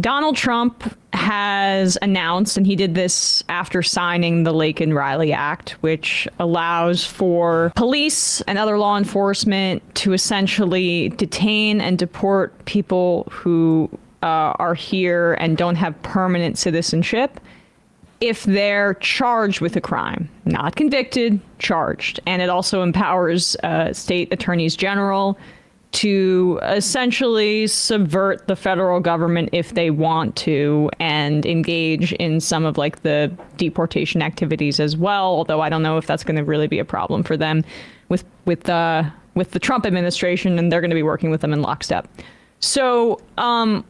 Donald Trump has announced, and he did this after signing the Lake and Riley Act, which allows for police and other law enforcement to essentially detain and deport people who are here and don't have permanent citizenship if they're charged with a crime, not convicted, charged. And it also empowers state attorneys general to essentially subvert the federal government if they want to and engage in some of like the deportation activities as well. Although I don't know if that's going to really be a problem for them with the Trump administration, and they're going to be working with them in lockstep. So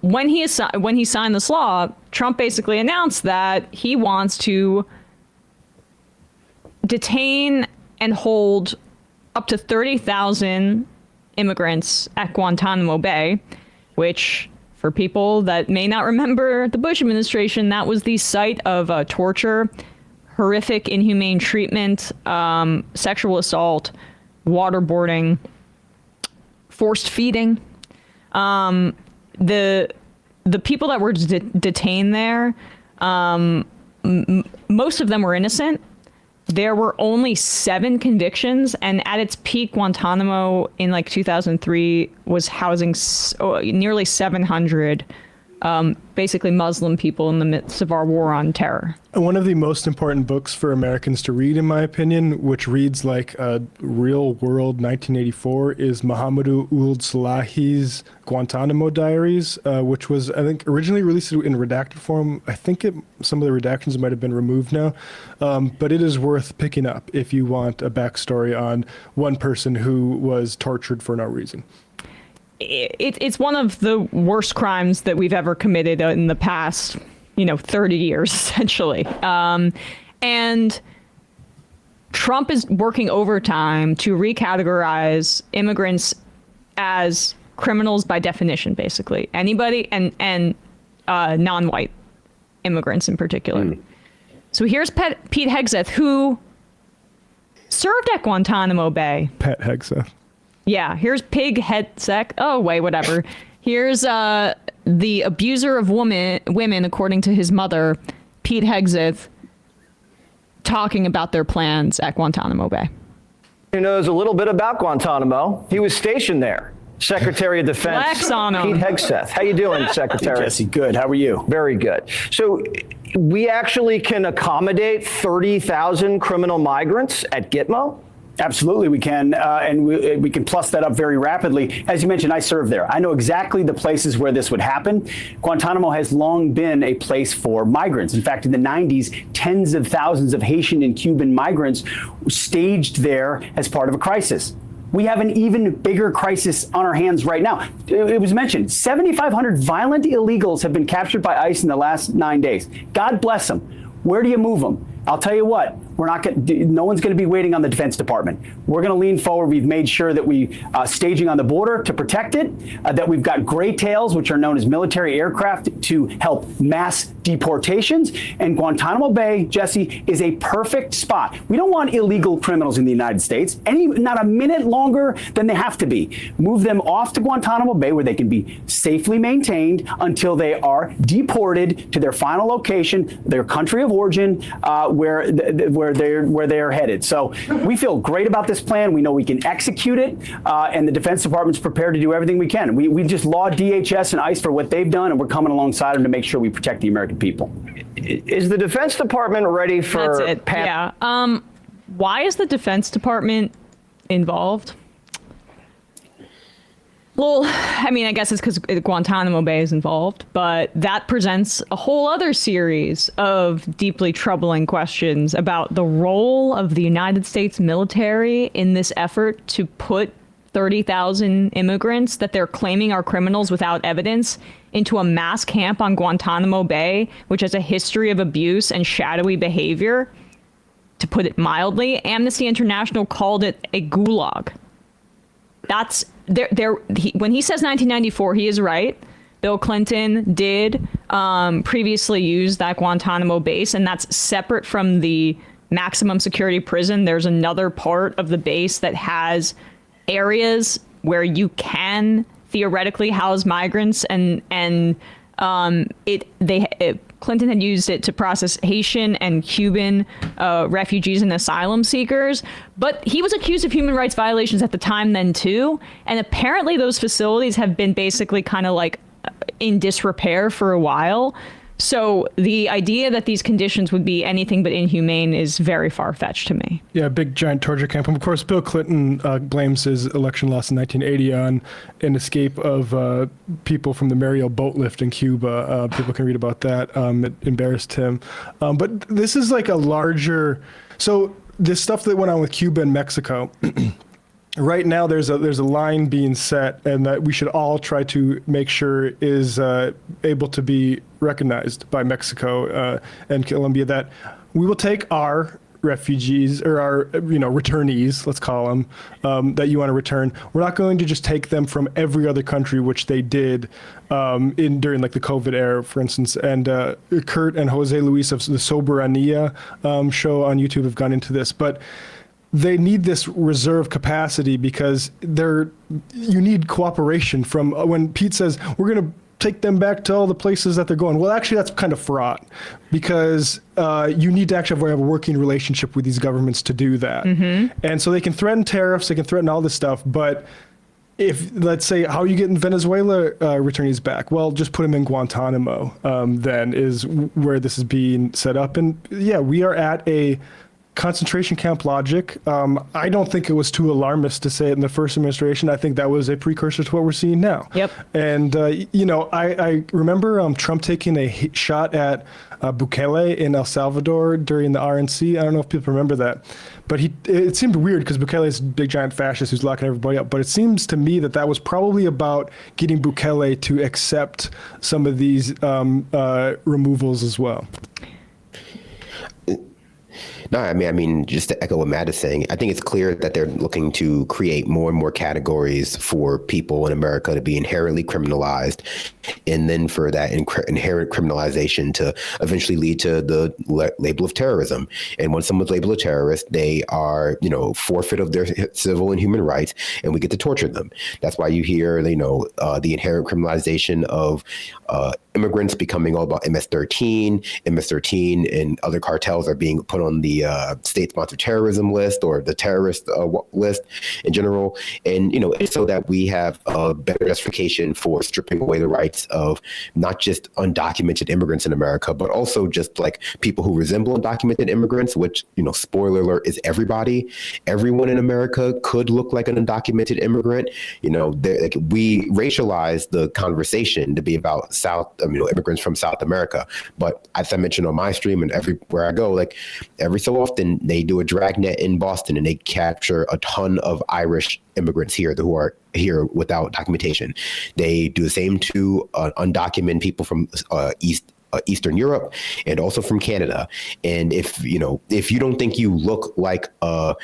when he signed this law, Trump basically announced that he wants to detain and hold up to 30,000 immigrants at Guantanamo Bay, which, for people that may not remember the Bush administration, that was the site of torture, horrific, inhumane treatment, sexual assault, waterboarding, forced feeding. The people that were detained there, most of them were innocent. There were only 7 convictions, and at its peak, Guantanamo in like 2003 was housing nearly 700 basically Muslim people in the midst of our war on terror. One of the most important books for Americans to read, in my opinion, which reads like a real world 1984, is Mohamedou Ould Slahi's Guantanamo Diaries, which was, I think, originally released in redacted form. I think some of the redactions might have been removed now, but it is worth picking up if you want a backstory on one person who was tortured for no reason. It's one of the worst crimes that we've ever committed in the past, 30 years, essentially. And Trump is working overtime to recategorize immigrants as criminals by definition, basically. Anybody and non-white immigrants in particular. Mm. So here's Pete Hegseth, who served at Guantanamo Bay. Pet Hegseth. Yeah, here's Pig Hegseth. Oh, wait, whatever. Here's the abuser of women, according to his mother, Pete Hegseth, talking about their plans at Guantanamo Bay. Who knows a little bit about Guantanamo. He was stationed there. Secretary of Defense Flex on him. Pete Hegseth. How you doing, Secretary? Hey, Jesse, good. How are you? Very good. So we actually can accommodate 30,000 criminal migrants at Gitmo? Absolutely, we can, and we can plus that up very rapidly. As you mentioned, I served there. I know exactly the places where this would happen. Guantanamo has long been a place for migrants. In fact, in the 90s, tens of thousands of Haitian and Cuban migrants staged there as part of a crisis. We have an even bigger crisis on our hands right now. It was mentioned, 7,500 violent illegals have been captured by ICE in the last 9 days. God bless them. Where do you move them? I'll tell you what, no one's going to be waiting on the Defense Department. We're going to lean forward. We've made sure that we staging on the border to protect it, that we've got gray tails, which are known as military aircraft, to help mass deportations. And Guantanamo Bay, Jesse, is a perfect spot. We don't want illegal criminals in the United States, not a minute longer than they have to be. Move them off to Guantanamo Bay, where they can be safely maintained until they are deported to their final location, their country of origin, where they are headed. So we feel great about this plan. We know we can execute it, and the Defense Department's prepared to do everything we can. We just laud DHS and ICE for what they've done, and we're coming alongside them to make sure we protect the American people. Is the Defense Department ready for? That's it. Yeah. Why is the Defense Department involved? Well, I mean, I guess it's because Guantanamo Bay is involved, but that presents a whole other series of deeply troubling questions about the role of the United States military in this effort to put 30,000 immigrants that they're claiming are criminals without evidence into a mass camp on Guantanamo Bay, which has a history of abuse and shadowy behavior. To put it mildly, Amnesty International called it a gulag. That's when he says 1994, he is right. Bill Clinton did previously use that Guantanamo base, and that's separate from the maximum security prison. There's another part of the base that has areas where you can theoretically house migrants and Clinton had used it to process Haitian and Cuban refugees and asylum seekers, but he was accused of human rights violations at the time then too. And apparently those facilities have been basically kind of like in disrepair for a while. So the idea that these conditions would be anything but inhumane is very far-fetched to me. Yeah, big giant torture camp. And of course, Bill Clinton blames his election loss in 1980 on an escape of people from the Mariel boat lift in Cuba. People can read about that. It embarrassed him. But this is like a larger... So this stuff that went on with Cuba and Mexico... Right now, there's a line being set, and that we should all try to make sure is able to be recognized by Mexico and Colombia, that we will take our refugees or our returnees, let's call them, that you want to return. We're not going to just take them from every other country, which they did during like the COVID era, for instance. And Kurt and Jose Luis of the Soberania show on YouTube have gone into this, but they need this reserve capacity because you need cooperation from when Pete says we're going to take them back to all the places that they're going. Well, actually, that's kind of fraught because you need to actually have a working relationship with these governments to do that. Mm-hmm. And so they can threaten tariffs, they can threaten all this stuff, but if, let's say, how are you getting Venezuela returnees back? Well, just put them in Guantanamo, then is where this is being set up. And yeah, we are at a concentration camp logic. I don't think it was too alarmist to say it in the first administration. I think that was a precursor to what we're seeing now. Yep. And, I remember Trump taking a shot at Bukele in El Salvador during the RNC. I don't know if people remember that. But it seemed weird because Bukele is a big giant fascist who's locking everybody up. But it seems to me that was probably about getting Bukele to accept some of these removals as well. No, I mean, just to echo what Matt is saying, I think it's clear that they're looking to create more and more categories for people in America to be inherently criminalized, and then for that inherent criminalization to eventually lead to the label of terrorism. And when someone's labeled a terrorist, they are, forfeit of their civil and human rights, and we get to torture them. That's why you hear, the inherent criminalization of immigrants becoming all about MS-13. MS-13 and other cartels are being put on the state-sponsored terrorism list or the terrorist list in general. And, it's so that we have a better justification for stripping away the rights of not just undocumented immigrants in America, but also just like people who resemble undocumented immigrants, which, spoiler alert, is everybody. Everyone in America could look like an undocumented immigrant. We racialize the conversation to be about immigrants from South America. But as I mentioned on my stream and everywhere I go, every so often they do a dragnet in Boston and they capture a ton of Irish immigrants here who are here without documentation. They do the same to undocumented people from Eastern Europe and also from Canada. And if you don't think you look like a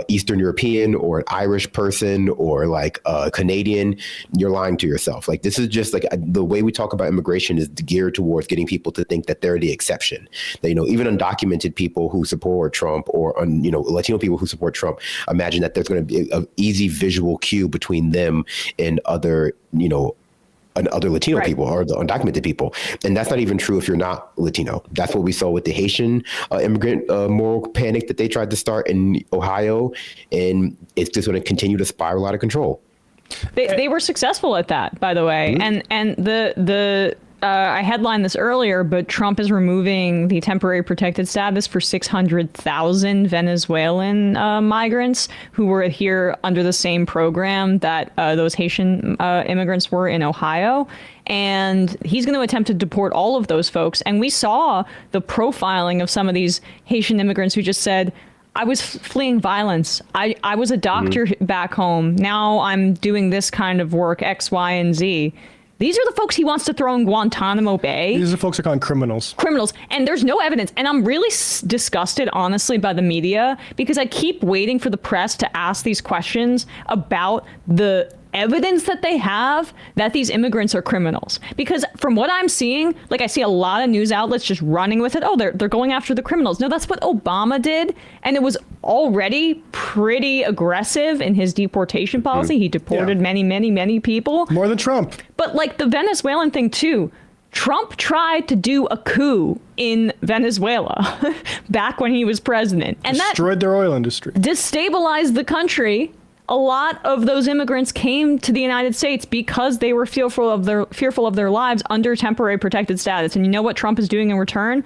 Eastern European or an Irish person or like a Canadian, you're lying to yourself. This is just the way we talk about immigration is geared towards getting people to think that they're the exception. That, even undocumented people who support Trump or Latino people who support Trump imagine that there's going to be an easy visual cue between them and other Latino right. people or the undocumented people. And that's not even true if you're not Latino. That's what we saw with the Haitian immigrant moral panic that they tried to start in Ohio. And it's just going to continue to spiral out of control. They were successful at that, by the way. Mm-hmm. And the I headlined this earlier, but Trump is removing the temporary protected status for 600,000 Venezuelan migrants who were here under the same program that those Haitian immigrants were in Ohio. And he's going to attempt to deport all of those folks. And we saw the profiling of some of these Haitian immigrants who just said, I was fleeing violence. I was a doctor back home. Now I'm doing this kind of work, X, Y, and Z. These are the folks he wants to throw in Guantanamo Bay. These are the folks that are calling criminals. Criminals. And there's no evidence. And I'm really disgusted, honestly, by the media, because I keep waiting for the press to ask these questions about the evidence that they have that these immigrants are criminals. Because from what I'm seeing, like I see a lot of news outlets just running with it. Oh, they're going after the criminals. No, that's what Obama did. And it was already pretty aggressive in his deportation policy. He deported many people. More than Trump. But like the Venezuelan thing too, Trump tried to do a coup in Venezuela back when he was president. And destroyed their oil industry. Destabilized the country. A lot of those immigrants came to the United States because they were fearful of their lives under temporary protected status. And you know what Trump is doing in return?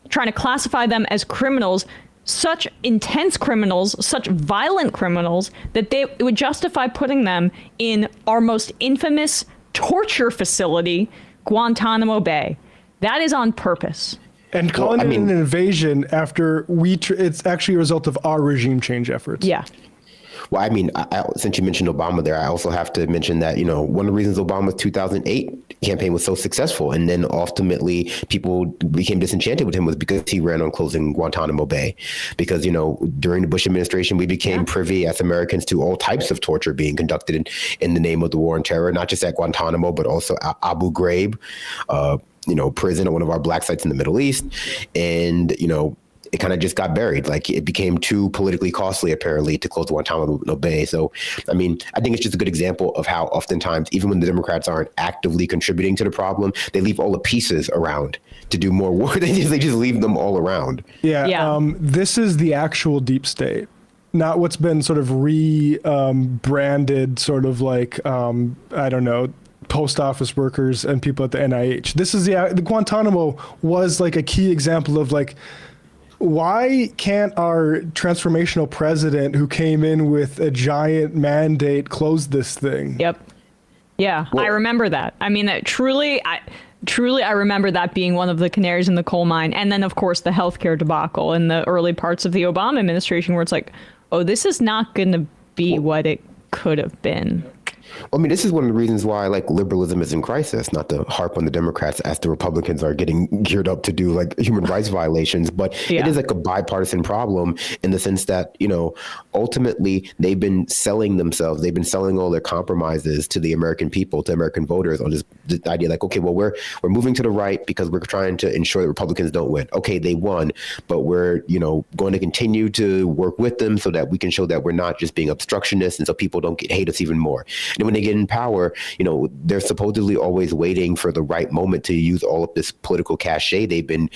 Trying to classify them as criminals, such intense criminals, such violent criminals, that it would justify putting them in our most infamous torture facility, Guantanamo Bay. That is on purpose. And calling it an invasion after it's actually a result of our regime change efforts. Yeah. Well, I mean, since you mentioned Obama there, I also have to mention that, one of the reasons Obama's 2008 campaign was so successful and then ultimately people became disenchanted with him was because he ran on closing Guantanamo Bay. Because, during the Bush administration, we became privy as Americans to all types of torture being conducted in the name of the war on terror, not just at Guantanamo, but also Abu Ghraib, prison at one of our black sites in the Middle East. And, it kind of just got buried. Like it became too politically costly, apparently, to close Guantanamo Bay. So, I mean, I think it's just a good example of how oftentimes, even when the Democrats aren't actively contributing to the problem, they leave all the pieces around to do more work. They just leave them all around. Yeah. This is the actual deep state, not what's been sort of rebranded, sort of like, I don't know, post office workers and people at the NIH. This is the Guantanamo was like a key example of like, why can't our transformational president who came in with a giant mandate close this thing? Yep. Yeah, well, I remember that. I mean, I remember that being one of the canaries in the coal mine. And then, of course, the healthcare debacle in the early parts of the Obama administration where it's like, oh, this is not going to be what it could have been. I mean, this is one of the reasons why liberalism is in crisis, not to harp on the Democrats as the Republicans are getting geared up to do human rights violations. But it is a bipartisan problem in the sense that, ultimately they've been selling themselves. They've been selling all their compromises to the American people, to American voters on this idea okay, well, we're moving to the right because we're trying to ensure that Republicans don't win. OK, they won, but we're, going to continue to work with them so that we can show that we're not just being obstructionists and so people don't hate us even more. And when they get in power, they're supposedly always waiting for the right moment to use all of this political cachet they've been,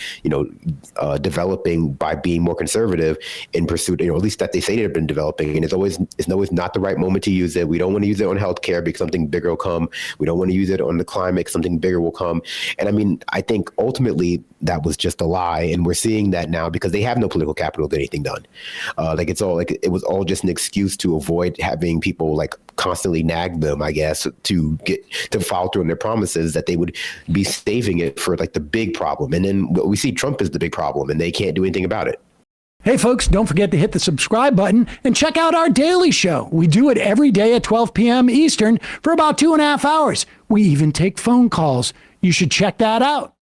developing by being more conservative in pursuit, at least that they say they've been developing. And it's always not the right moment to use it. We don't want to use it on healthcare because something bigger will come. We don't want to use it on the climate because something bigger will come. And I mean, I think ultimately that was just a lie. And we're seeing that now because they have no political capital to get anything done. It was all just an excuse to avoid having people constantly nag them, I guess, to follow through on their promises that they would be saving it for the big problem. And then we see Trump is the big problem and they can't do anything about it. Hey, folks, don't forget to hit the subscribe button and check out our daily show. We do it every day at 12 p.m. Eastern for about 2.5 hours. We even take phone calls. You should check that out.